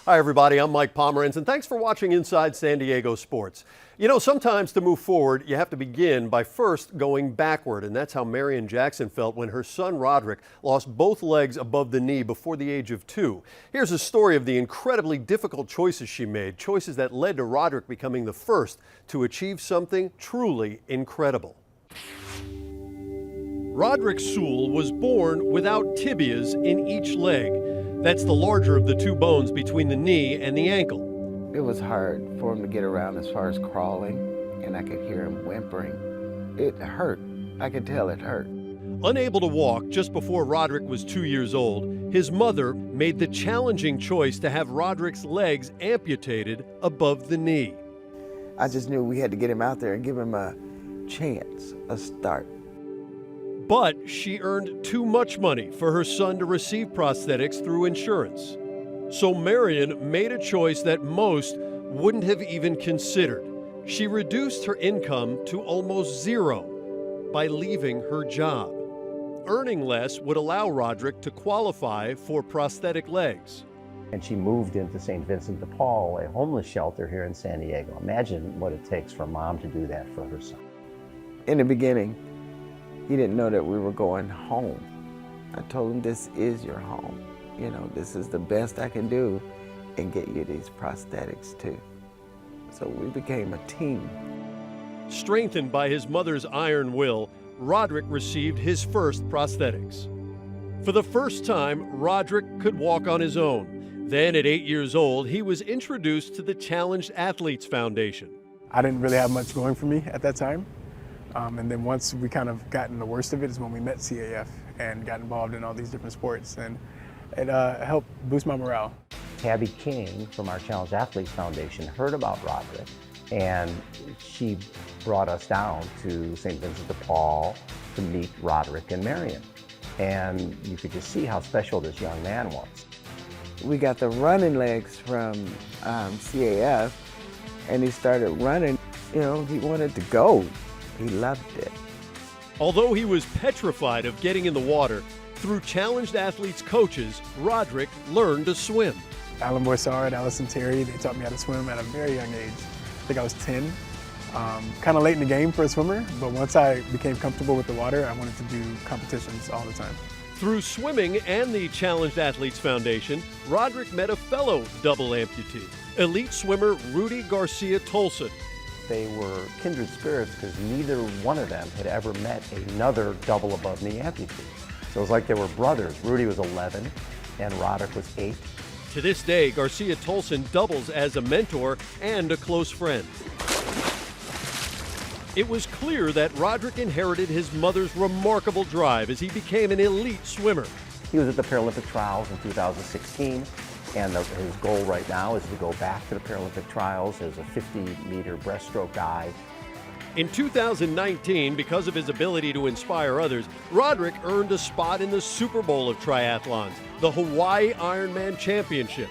Hi everybody, I'm Mike Pomeranz and thanks for watching Inside San Diego Sports. You know, sometimes to move forward, you have to begin by first going backward, and that's how Marion Jackson felt when her son Roderick lost both legs above the knee before the age of 2. Here's a story of the incredibly difficult choices she made, choices that led to Roderick becoming the first to achieve something truly incredible. Roderick Sewell was born without tibias in each leg. That's the larger of the two bones between the knee and the ankle. It was hard for him to get around as far as crawling, and I could hear him whimpering. It hurt. I could tell it hurt. Unable to walk just before Roderick was 2 years old, his mother made the challenging choice to have Roderick's legs amputated above the knee. I just knew we had to get him out there and give him a chance, a start. But she earned too much money for her son to receive prosthetics through insurance. So Marion made a choice that most wouldn't have even considered. She reduced her income to almost zero by leaving her job. Earning less would allow Roderick to qualify for prosthetic legs. And she moved into St. Vincent de Paul, a homeless shelter here in San Diego. Imagine what it takes for a mom to do that for her son. In the beginning, he didn't know that we were going home. I told him, this is your home. You know, this is the best I can do and get you these prosthetics too. So we became a team. Strengthened by his mother's iron will, Roderick received his first prosthetics. For the first time, Roderick could walk on his own. Then at 8 years old, he was introduced to the Challenged Athletes Foundation. I didn't really have much going for me at that time. And then once we kind of gotten the worst of it is when we met CAF and got involved in all these different sports, and it helped boost my morale. Tabby King from our Challenge Athletes Foundation heard about Roderick, and she brought us down to St. Vincent de Paul to meet Roderick and Marion. And you could just see how special this young man was. We got the running legs from CAF, and he started running. You know, he wanted to go. He loved it. Although he was petrified of getting in the water, through Challenged Athletes coaches, Roderick learned to swim. Alan Boissard, Allison Terry, they taught me how to swim at a very young age. I think I was 10. Kind of late in the game for a swimmer, but once I became comfortable with the water, I wanted to do competitions all the time. Through swimming and the Challenged Athletes Foundation, Roderick met a fellow double amputee, elite swimmer Rudy Garcia Tolson. They were kindred spirits because neither one of them had ever met another double above knee amputee. So it was like they were brothers. Rudy was 11 and Roderick was 8. To this day, Garcia Tolson doubles as a mentor and a close friend. It was clear that Roderick inherited his mother's remarkable drive as he became an elite swimmer. He was at the Paralympic trials in 2016. And his goal right now is to go back to the Paralympic trials as a 50-meter breaststroke guy. In 2019, because of his ability to inspire others, Roderick earned a spot in the Super Bowl of triathlons, the Hawaii Ironman Championship.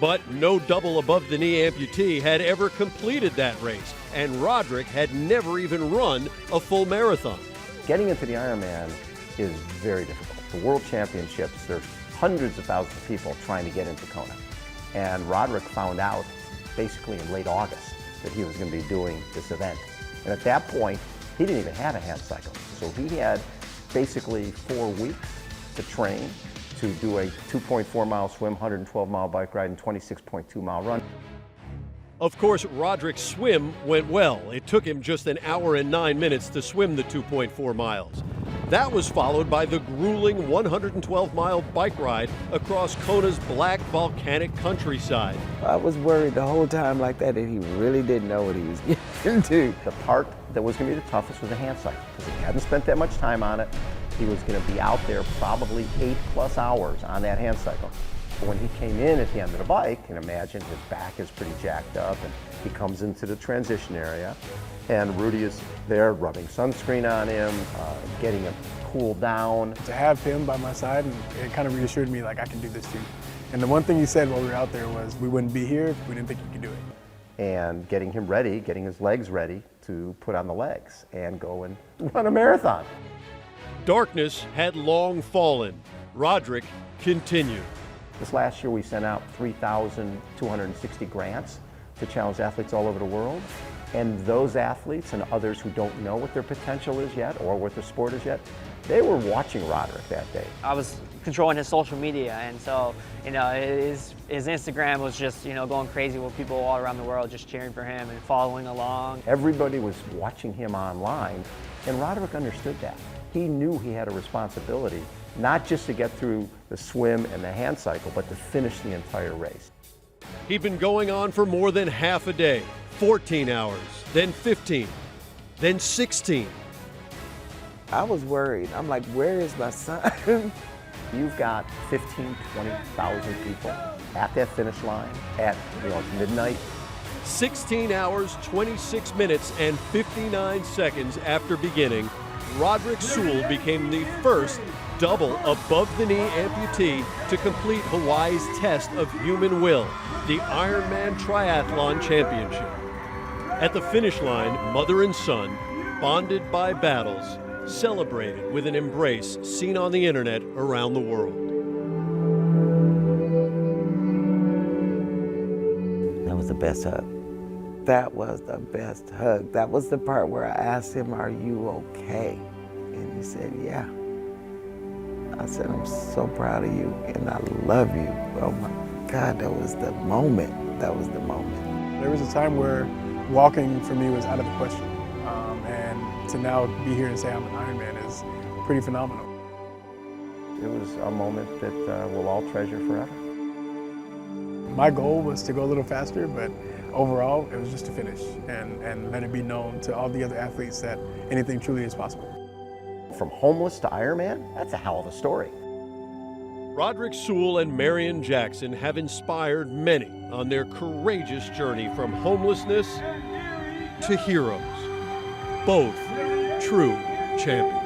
But no double above the knee amputee had ever completed that race, and Roderick had never even run a full marathon. Getting into the Ironman is very difficult. The World Championships, there's hundreds of thousands of people trying to get into Kona. And Roderick found out basically in late August that he was going to be doing this event. And at that point, he didn't even have a hand cycle. So he had basically 4 weeks to train to do a 2.4 mile swim, 112 mile bike ride, and 26.2 mile run. Of course, Roderick's swim went well. It took him just an hour and 9 minutes to swim the 2.4 miles. That was followed by the grueling 112-mile bike ride across Kona's black volcanic countryside. I was worried the whole time like that he really didn't know what he was getting into. The part that was going to be the toughest was the hand cycle, because he hadn't spent that much time on it. He was going to be out there probably 8+ hours on that hand cycle. But when he came in at the end of the bike, you can imagine his back is pretty jacked up, and he comes into the transition area, and Rudy is there rubbing sunscreen on him, getting him cooled down. To have him by my side, and it kind of reassured me like I can do this too. And the one thing he said while we were out there was we wouldn't be here if we didn't think he could do it. And getting him ready, getting his legs ready to put on the legs and go and run a marathon. Darkness had long fallen. Roderick continued. This last year we sent out 3,260 grants to challenge athletes all over the world. And those athletes and others who don't know what their potential is yet or what their sport is yet, they were watching Roderick that day. I was controlling his social media, and so, his Instagram was just, going crazy with people all around the world just cheering for him and following along. Everybody was watching him online, and Roderick understood that. He knew he had a responsibility, not just to get through the swim and the hand cycle, but to finish the entire race. He'd been going on for more than half a day, 14 hours, then 15, then 16. I was worried. I'm like, where is my son? You've got 15, 20,000 people at that finish line at midnight. 16 hours, 26 minutes, and 59 seconds after beginning, Roderick Sewell became the first double above-the-knee amputee to complete Hawaii's test of human will, the Ironman Triathlon Championship. At the finish line, mother and son, bonded by battles, celebrated with an embrace seen on the internet around the world. That was the best hug. That was the best hug. That was the part where I asked him, are you okay? And he said, yeah. I said, I'm so proud of you and I love you. Oh my God, that was the moment. That was the moment. There was a time where walking for me was out of the question. And to now be here and say I'm an Ironman is pretty phenomenal. It was a moment that we'll all treasure forever. My goal was to go a little faster, but overall it was just to finish and let it be known to all the other athletes that anything truly is possible. From homeless to Ironman, that's a hell of a story. Roderick Sewell and Marion Jackson have inspired many on their courageous journey from homelessness to heroes, both true champions.